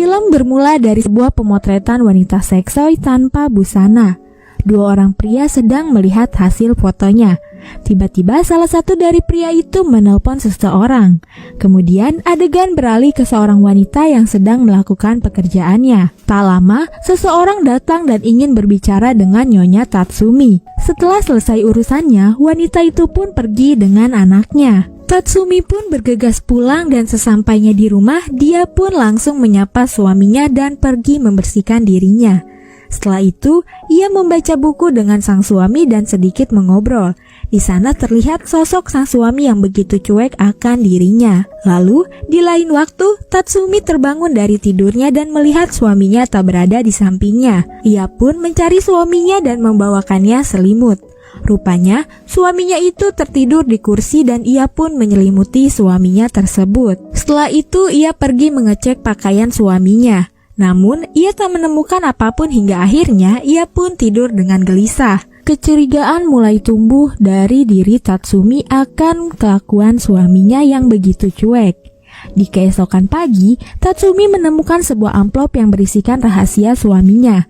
Film bermula dari sebuah pemotretan wanita seksoi tanpa busana. Dua orang pria sedang melihat hasil fotonya. Tiba-tiba salah satu dari pria itu menelpon seseorang. Kemudian adegan beralih ke seorang wanita yang sedang melakukan pekerjaannya. Tak lama, seseorang datang dan ingin berbicara dengan Nyonya Tatsumi. Setelah selesai urusannya, wanita itu pun pergi dengan anaknya. Tatsumi pun bergegas pulang dan sesampainya di rumah, dia pun langsung menyapa suaminya dan pergi membersihkan dirinya. Setelah itu, ia membaca buku dengan sang suami dan sedikit mengobrol. Di sana terlihat sosok sang suami yang begitu cuek akan dirinya. Lalu, di lain waktu, Tatsumi terbangun dari tidurnya dan melihat suaminya tak berada di sampingnya. Ia pun mencari suaminya dan membawakannya selimut. Rupanya, suaminya itu tertidur di kursi dan ia pun menyelimuti suaminya tersebut. Setelah itu, ia pergi mengecek pakaian suaminya. Namun, ia tak menemukan apapun hingga akhirnya ia pun tidur dengan gelisah. Kecurigaan mulai tumbuh dari diri Tatsumi akan kelakuan suaminya yang begitu cuek. Di keesokan pagi, Tatsumi menemukan sebuah amplop yang berisikan rahasia suaminya.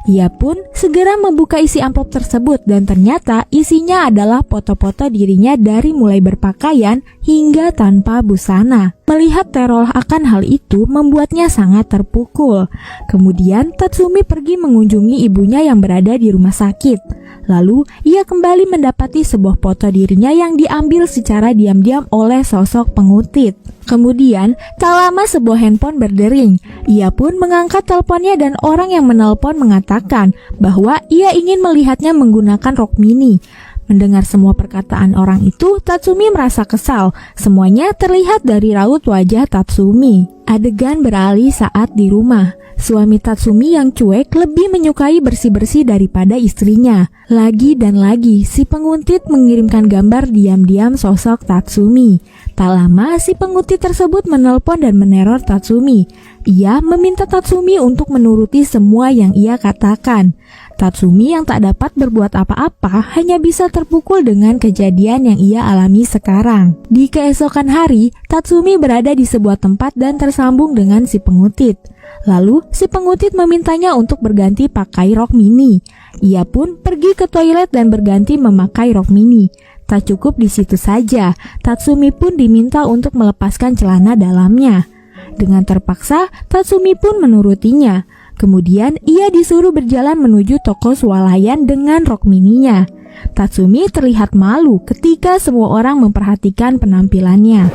Ia pun segera membuka isi amplop tersebut dan ternyata isinya adalah foto-foto dirinya dari mulai berpakaian hingga tanpa busana. Melihat teror akan hal itu membuatnya sangat terpukul. Kemudian Tatsumi pergi mengunjungi ibunya yang berada di rumah sakit. Lalu ia kembali mendapati sebuah foto dirinya yang diambil secara diam-diam oleh sosok pengutit. Kemudian tak lama sebuah handphone berdering. Ia pun mengangkat teleponnya dan orang yang menelpon mengatakan bahwa ia ingin melihatnya menggunakan rok mini. Mendengar semua perkataan orang itu, Tatsumi merasa kesal. Semuanya terlihat dari raut wajah Tatsumi. Adegan beralih saat di rumah. Suami Tatsumi yang cuek lebih menyukai bersih-bersih daripada istrinya. Lagi dan lagi, si penguntit mengirimkan gambar diam-diam sosok Tatsumi. Tak lama, si penguntit tersebut menelpon dan meneror Tatsumi. Ia meminta Tatsumi untuk menuruti semua yang ia katakan. Tatsumi yang tak dapat berbuat apa-apa hanya bisa terpukul dengan kejadian yang ia alami sekarang. Di keesokan hari, Tatsumi berada di sebuah tempat dan tersambung dengan si pengutit. Lalu, si pengutit memintanya untuk berganti pakai rok mini. Ia pun pergi ke toilet dan berganti memakai rok mini. Tak cukup di situ saja, Tatsumi pun diminta untuk melepaskan celana dalamnya. Dengan terpaksa, Tatsumi pun menurutinya. Kemudian, ia disuruh berjalan menuju toko swalayan dengan rok mininya. Tatsumi terlihat malu ketika semua orang memperhatikan penampilannya.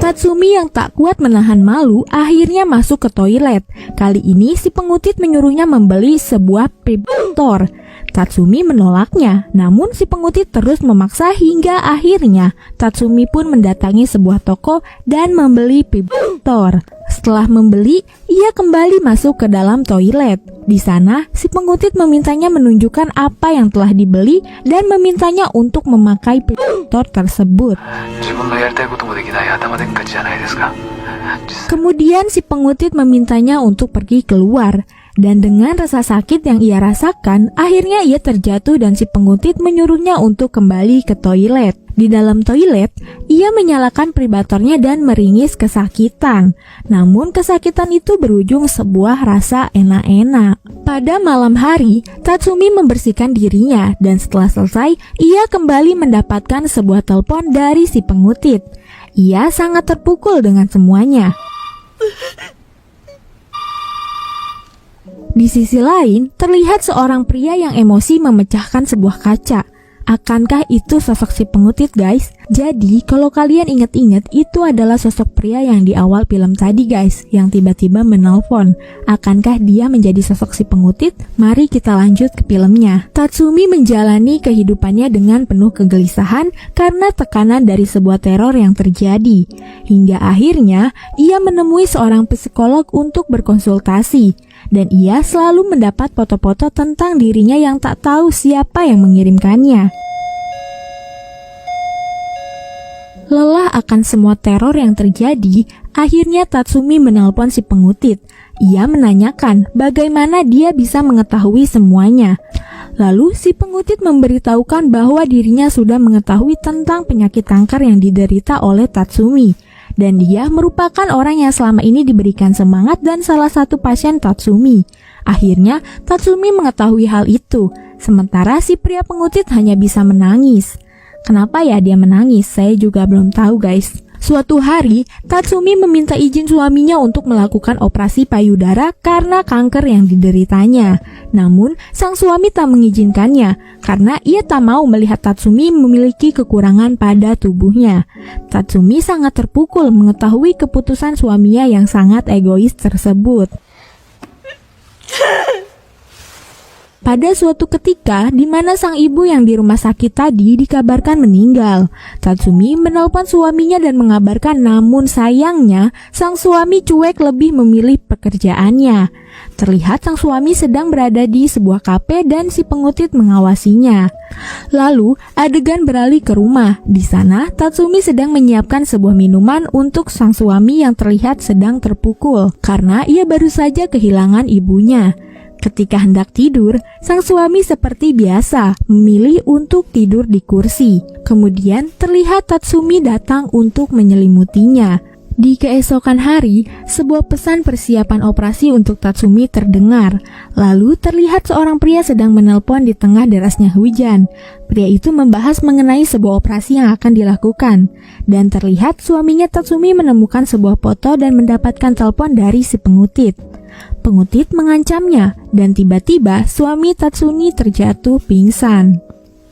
Tatsumi yang tak kuat menahan malu akhirnya masuk ke toilet. Kali ini si pengutit menyuruhnya membeli sebuah vibrator. Tatsumi menolaknya, namun si pengutit terus memaksa hingga akhirnya Tatsumi pun mendatangi sebuah toko dan membeli vibrator. Setelah membeli, ia kembali masuk ke dalam toilet. Di sana, si pengutit memintanya menunjukkan apa yang telah dibeli dan memintanya untuk memakai vibrator tersebut. Kemudian si pengutit memintanya untuk pergi keluar. Dan dengan rasa sakit yang ia rasakan, akhirnya ia terjatuh dan si pengutit menyuruhnya untuk kembali ke toilet. Di dalam toilet, ia menyalakan vibratornya dan meringis kesakitan. Namun kesakitan itu berujung sebuah rasa enak-enak. Pada malam hari, Tatsumi membersihkan dirinya dan setelah selesai, ia kembali mendapatkan sebuah telepon dari si pengutit. Ia sangat terpukul dengan semuanya. Di sisi lain, terlihat seorang pria yang emosi memecahkan sebuah kaca. Akankah itu sosok si pengutit, guys? Jadi, kalau kalian ingat-ingat, itu adalah sosok pria yang di awal film tadi, guys, yang tiba-tiba menelpon. Akankah dia menjadi sosok si pengutit? Mari kita lanjut ke filmnya. Tatsumi menjalani kehidupannya dengan penuh kegelisahan karena tekanan dari sebuah teror yang terjadi. Hingga akhirnya, ia menemui seorang psikolog untuk berkonsultasi. Dan ia selalu mendapat foto-foto tentang dirinya yang tak tahu siapa yang mengirimkannya. Lelah akan semua teror yang terjadi, akhirnya Tatsumi menelpon si pengutit. Ia menanyakan bagaimana dia bisa mengetahui semuanya. Lalu si pengutit memberitahukan bahwa dirinya sudah mengetahui tentang penyakit kanker yang diderita oleh Tatsumi. dan dia merupakan orang yang selama ini diberikan semangat dan salah satu pasien Tatsumi. Akhirnya, Tatsumi mengetahui hal itu, sementara si pria pengutit hanya bisa menangis. Kenapa ya dia menangis? Saya juga belum tahu, guys. Suatu hari, Tatsumi meminta izin suaminya untuk melakukan operasi payudara karena kanker yang dideritanya. Namun, sang suami tak mengizinkannya karena ia tak mau melihat Tatsumi memiliki kekurangan pada tubuhnya. Tatsumi sangat terpukul mengetahui keputusan suaminya yang sangat egois tersebut. Pada suatu ketika, di mana sang ibu yang di rumah sakit tadi dikabarkan meninggal, Tatsumi menelpon suaminya dan mengabarkan, namun sayangnya sang suami cuek lebih memilih pekerjaannya. Terlihat sang suami sedang berada di sebuah kafe dan si pengutit mengawasinya. Lalu, adegan beralih ke rumah. Di sana, Tatsumi sedang menyiapkan sebuah minuman untuk sang suami yang terlihat sedang terpukul karena ia baru saja kehilangan ibunya. Ketika hendak tidur, sang suami seperti biasa memilih untuk tidur di kursi. Kemudian terlihat Tatsumi datang untuk menyelimutinya. Di keesokan hari, sebuah pesan persiapan operasi untuk Tatsumi terdengar. Lalu terlihat seorang pria sedang menelpon di tengah derasnya hujan. Pria itu membahas mengenai sebuah operasi yang akan dilakukan. Dan terlihat suaminya Tatsumi menemukan sebuah foto dan mendapatkan telepon dari si pengutit. Pengutit mengancamnya dan tiba-tiba suami Tatsumi terjatuh pingsan.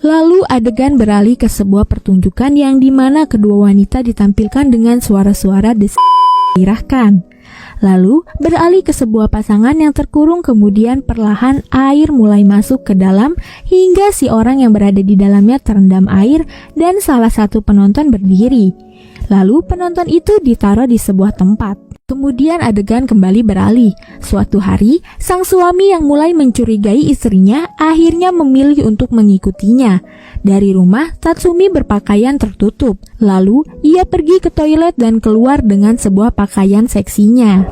Lalu adegan beralih ke sebuah pertunjukan yang dimana kedua wanita ditampilkan dengan suara-suara desirahkan. Lalu beralih ke sebuah pasangan yang terkurung, kemudian perlahan air mulai masuk ke dalam hingga si orang yang berada di dalamnya terendam air dan salah satu penonton berdiri. Lalu penonton itu ditaruh di sebuah tempat. Kemudian adegan kembali beralih. Suatu hari, sang suami yang mulai mencurigai istrinya akhirnya memilih untuk mengikutinya. Dari rumah, Tatsumi berpakaian tertutup. Lalu, ia pergi ke toilet dan keluar dengan sebuah pakaian seksinya.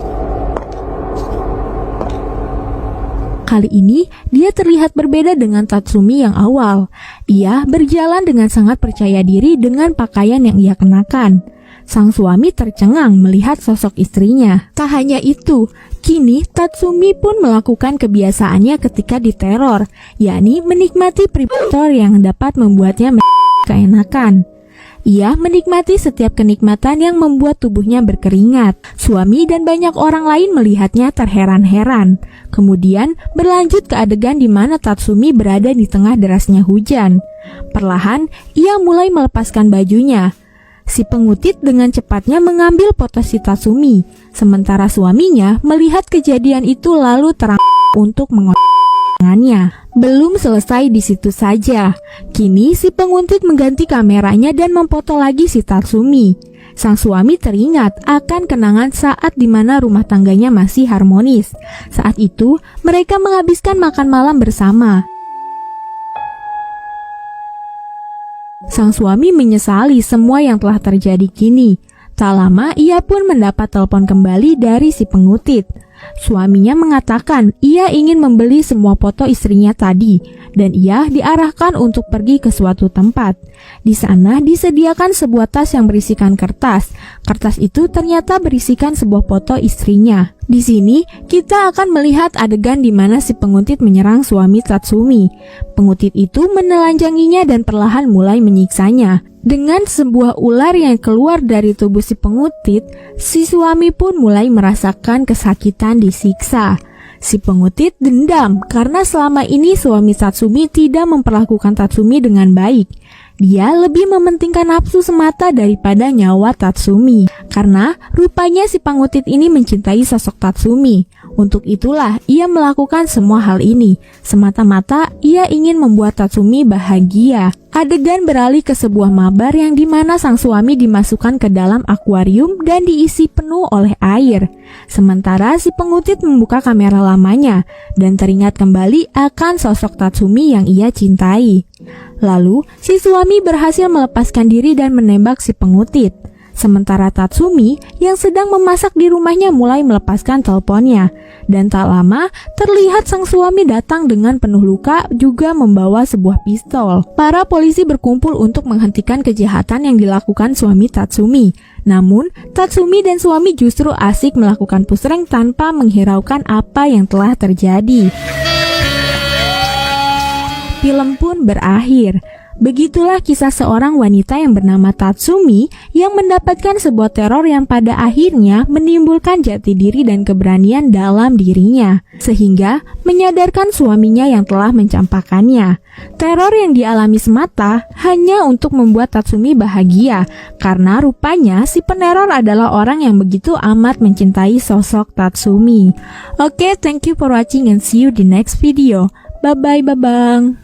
Kali ini, dia terlihat berbeda dengan Tatsumi yang awal. Ia berjalan dengan sangat percaya diri dengan pakaian yang ia kenakan. Sang suami tercengang melihat sosok istrinya. Tak hanya itu, kini Tatsumi pun melakukan kebiasaannya ketika diteror, yakni menikmati predator yang dapat membuatnya keenakan. Ia menikmati setiap kenikmatan yang membuat tubuhnya berkeringat. Suami dan banyak orang lain melihatnya terheran-heran. Kemudian berlanjut ke adegan di mana Tatsumi berada di tengah derasnya hujan. Perlahan, ia mulai melepaskan bajunya. Si pengutit dengan cepatnya mengambil foto si Tatsumi, sementara suaminya melihat kejadian itu lalu terang untuk mengotakkannya. Belum selesai di situ saja. Kini si pengutit mengganti kameranya dan memfoto lagi si Tatsumi. Sang suami teringat akan kenangan saat dimana rumah tangganya masih harmonis. Saat itu mereka menghabiskan makan malam bersama. Sang suami menyesali semua yang telah terjadi kini. Tak lama ia pun mendapat telepon kembali dari si pengutit. Suaminya mengatakan ia ingin membeli semua foto istrinya tadi dan ia diarahkan untuk pergi ke suatu tempat. Di sana disediakan sebuah tas yang berisikan kertas. Kertas itu ternyata berisikan sebuah foto istrinya. Di sini kita akan melihat adegan di mana si pengutit menyerang suami Tatsumi. Pengutit itu menelanjanginya dan perlahan mulai menyiksanya. Dengan sebuah ular yang keluar dari tubuh si pengutit, si suami pun mulai merasakan kesakitan disiksa. Si pengutit dendam karena selama ini suami Tatsumi tidak memperlakukan Tatsumi dengan baik. Dia lebih mementingkan nafsu semata daripada nyawa Tatsumi. Karena rupanya si pengutit ini mencintai sosok Tatsumi. Untuk itulah ia melakukan semua hal ini. Semata-mata ia ingin membuat Tatsumi bahagia. Adegan beralih ke sebuah mabar yang dimana sang suami dimasukkan ke dalam akuarium dan diisi penuh oleh air. Sementara si pengutit membuka kamera lamanya dan teringat kembali akan sosok Tatsumi yang ia cintai. Lalu si suami berhasil melepaskan diri dan menembak si pengutit. Sementara Tatsumi yang sedang memasak di rumahnya mulai melepaskan teleponnya. Dan tak lama, terlihat sang suami datang dengan penuh luka juga membawa sebuah pistol. Para polisi berkumpul untuk menghentikan kejahatan yang dilakukan suami Tatsumi. Namun, Tatsumi dan suami justru asik melakukan pusreng tanpa menghiraukan apa yang telah terjadi. Film pun berakhir. Begitulah kisah seorang wanita yang bernama Tatsumi yang mendapatkan sebuah teror yang pada akhirnya menimbulkan jati diri dan keberanian dalam dirinya, sehingga menyadarkan suaminya yang telah mencampakkannya. Teror yang dialami semata hanya untuk membuat Tatsumi bahagia, karena rupanya si peneror adalah orang yang begitu amat mencintai sosok Tatsumi. Oke, thank you for watching and see you di next video. Bye-bye, babang.